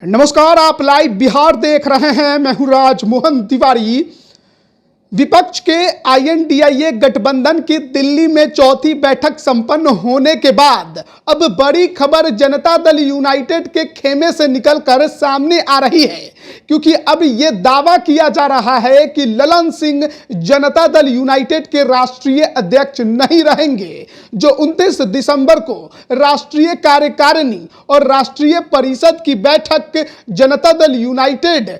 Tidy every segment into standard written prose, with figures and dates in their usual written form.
नमस्कार, आप लाइव बिहार देख रहे हैं। मैं हूं राजमोहन तिवारी। विपक्ष के आईएनडीआईए गठबंधन की दिल्ली में चौथी बैठक संपन्न होने के बाद अब बड़ी खबर जनता दल यूनाइटेड के खेमे से निकलकर सामने आ रही है, क्योंकि अब यह दावा किया जा रहा है कि ललन सिंह जनता दल यूनाइटेड के राष्ट्रीय अध्यक्ष नहीं रहेंगे, जो 29 दिसंबर को राष्ट्रीय कार्यकारिणी और राष्ट्रीय परिषद की बैठक जनता दल यूनाइटेड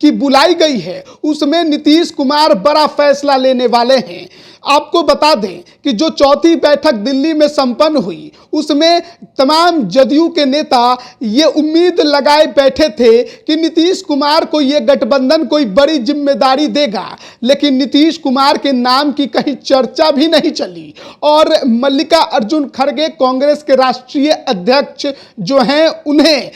की बुलाई गई है। उसमें नीतीश कुमार बड़ा फैसला लेने वाले हैं। आपको बता दें कि जो चौथी बैठक दिल्ली में संपन्न हुई, उसमें तमाम जदयू के नेता ये उम्मीद लगाए बैठे थे कि नीतीश कुमार को ये गठबंधन कोई बड़ी जिम्मेदारी देगा, लेकिन नीतीश कुमार के नाम की कहीं चर्चा भी नहीं चली। और मल्लिकार्जुन खड़गे कांग्रेस के राष्ट्रीय अध्यक्ष जो हैं, उन्हें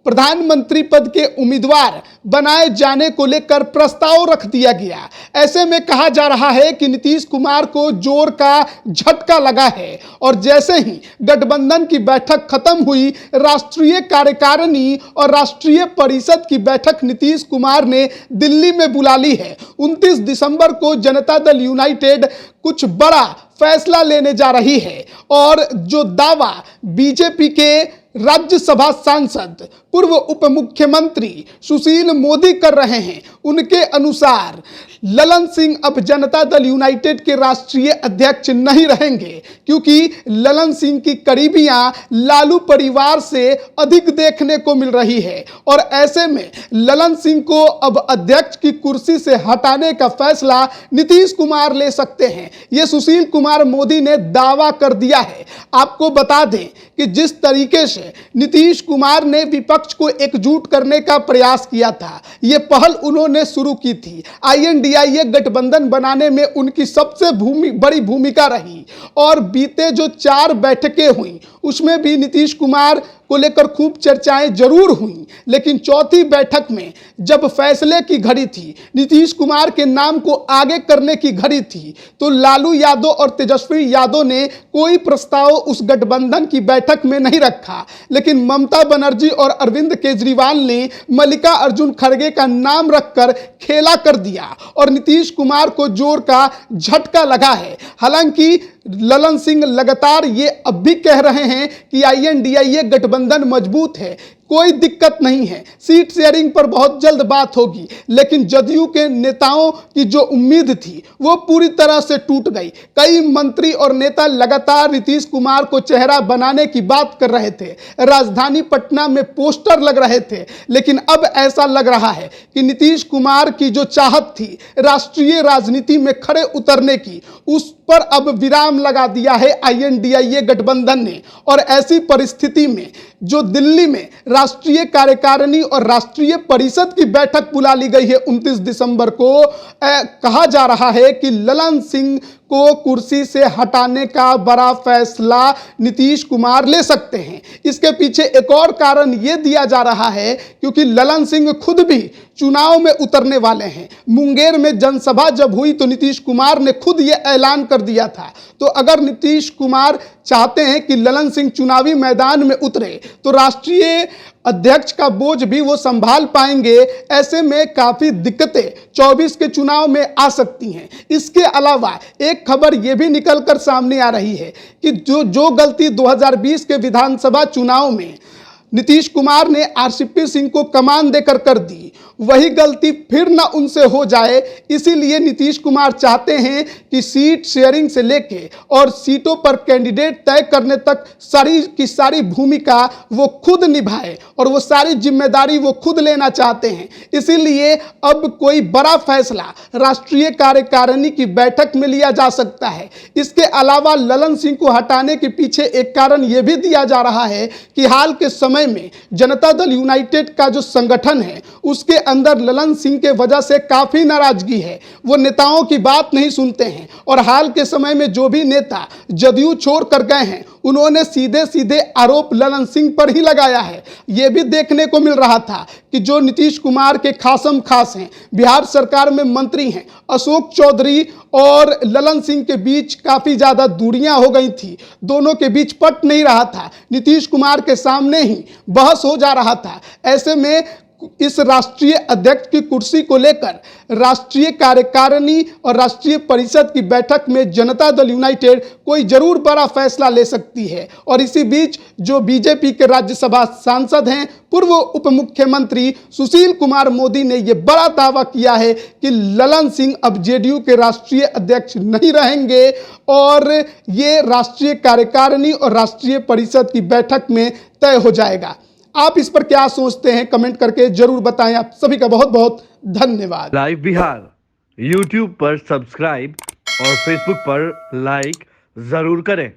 प्रधानमंत्री पद के उम्मीदवार बनाए जाने को लेकर प्रस्ताव रख दिया गया। ऐसे में कहा जा रहा है कि नीतीश कुमार को जोर का झटका लगा है और जैसे ही गठबंधन की बैठक खत्म हुई, राष्ट्रीय कार्यकारिणी और राष्ट्रीय परिषद की बैठक नीतीश कुमार ने दिल्ली में बुला ली है। 29 दिसंबर को जनता दल यूनाइटेड कुछ बड़ा फैसला लेने जा रही है। और जो दावा बीजेपी के राज्यसभा सांसद पूर्व उप मुख्यमंत्री सुशील मोदी कर रहे हैं, उनके अनुसार ललन सिंह अब जनता दल यूनाइटेड के राष्ट्रीय अध्यक्ष नहीं रहेंगे, क्योंकि ललन सिंह की करीबियां लालू परिवार से अधिक देखने को मिल रही है। और ऐसे में ललन सिंह को अब अध्यक्ष की कुर्सी से हटाने का फैसला नीतीश कुमार ले सकते हैं, ये सुशील कुमार मोदी ने दावा कर दिया है। आपको बता दें कि जिस तरीके से नीतीश कुमार ने विपक्ष को एकजुट करने का प्रयास किया था, यह पहल उन्होंने शुरू की थी। आईएनडीआईए गठबंधन बनाने में उनकी सबसे बड़ी भूमिका रही और बीते जो 4 बैठकें हुई, उसमें भी नीतीश कुमार को लेकर खूब चर्चाएं जरूर हुई, लेकिन चौथी बैठक में जब फैसले की घड़ी थी, नीतीश कुमार के नाम को आगे करने की घड़ी थी, तो लालू यादव और तेजस्वी यादव ने कोई प्रस्ताव उस गठबंधन की बैठक में नहीं रखा। लेकिन ममता बनर्जी और अरविंद केजरीवाल ने मल्लिकार्जुन खड़गे का नाम रखकर खेला कर दिया और नीतीश कुमार को जोर का झटका लगा है। हालांकि ललन सिंह लगातार ये अब भी कह रहे हैं कि आईएनडीआईए गठबंधन मजबूत है, कोई दिक्कत नहीं है, सीट शेयरिंग पर बहुत जल्द बात होगी। लेकिन जदयू के नेताओं की जो उम्मीद थी वो पूरी तरह से टूट गई। कई मंत्री और नेता लगातार नीतीश कुमार को चेहरा बनाने की बात कर रहे थे, राजधानी पटना में पोस्टर लग रहे थे, लेकिन अब ऐसा लग रहा है कि नीतीश कुमार की जो चाहत थी राष्ट्रीय राजनीति में खड़े उतरने की, उस पर अब विराम लगा दिया है आईएनडीआईए गठबंधन ने। और ऐसी परिस्थिति में जो दिल्ली में राष्ट्रीय कार्यकारिणी और राष्ट्रीय परिषद की बैठक बुला ली गई है 29 दिसंबर को, कहा जा रहा है कि ललन सिंह को कुर्सी से हटाने का बड़ा फैसला नीतीश कुमार ले सकते हैं। इसके पीछे एक और कारण यह दिया जा रहा है, क्योंकि ललन सिंह खुद भी चुनाव में उतरने वाले हैं। मुंगेर में जनसभा जब हुई तो नीतीश कुमार ने खुद यह ऐलान कर दिया था। तो अगर नीतीश कुमार चाहते हैं कि ललन सिंह चुनावी मैदान में उतरे, तो राष्ट्रीय अध्यक्ष का बोझ भी वो संभाल पाएंगे। ऐसे में काफी दिक्कतें 24 के चुनाव में आ सकती हैं। इसके अलावा एक खबर यह भी निकलकर सामने आ रही है कि जो गलती 2020 के विधानसभा चुनाव में नीतीश कुमार ने आरसीपी सिंह को कमान देकर कर दी, वही गलती फिर ना उनसे हो जाए। इसीलिए नीतीश कुमार चाहते हैं कि सीट शेयरिंग से लेके और सीटों पर कैंडिडेट तय करने तक सारी की सारी भूमिका वो खुद निभाए और वो सारी जिम्मेदारी वो खुद लेना चाहते हैं। इसीलिए अब कोई बड़ा फैसला राष्ट्रीय कार्यकारिणी की बैठक में लिया जा सकता है। इसके अलावा ललन सिंह को हटाने के पीछे एक कारण यह भी दिया जा रहा है कि हाल के समय में जनता दल यूनाइटेड का जो संगठन है, उसके अंदर ललन सिंह के वजह से काफ़ी नाराजगी है। वो नेताओं की बात नहीं सुनते हैं और हाल के समय में जो भी नेता जदयू छोड़ कर गए हैं उन्होंने सीधे सीधे आरोप ललन सिंह पर ही लगाया है। ये भी देखने को मिल रहा था कि जो नीतीश कुमार के खासम खास हैं, बिहार सरकार में मंत्री हैं, अशोक चौधरी और ललन सिंह के बीच काफ़ी ज़्यादा दूरियां हो गई थी। दोनों के बीच पट नहीं रहा था, नीतीश कुमार के सामने ही बहस हो जा रहा था। ऐसे में इस राष्ट्रीय अध्यक्ष की कुर्सी को लेकर राष्ट्रीय कार्यकारिणी और राष्ट्रीय परिषद की बैठक में जनता दल यूनाइटेड कोई जरूर बड़ा फैसला ले सकती है। और इसी बीच जो बीजेपी के राज्यसभा सांसद हैं, पूर्व उप मुख्यमंत्री सुशील कुमार मोदी ने यह बड़ा दावा किया है कि ललन सिंह अब जेडीयू के राष्ट्रीय अध्यक्ष नहीं रहेंगे और ये राष्ट्रीय कार्यकारिणी और राष्ट्रीय परिषद की बैठक में तय हो जाएगा। आप इस पर क्या सोचते हैं, कमेंट करके जरूर बताएं। आप सभी का बहुत बहुत धन्यवाद। लाइव बिहार यूट्यूब पर सब्सक्राइब और फेसबुक पर लाइक जरूर करें।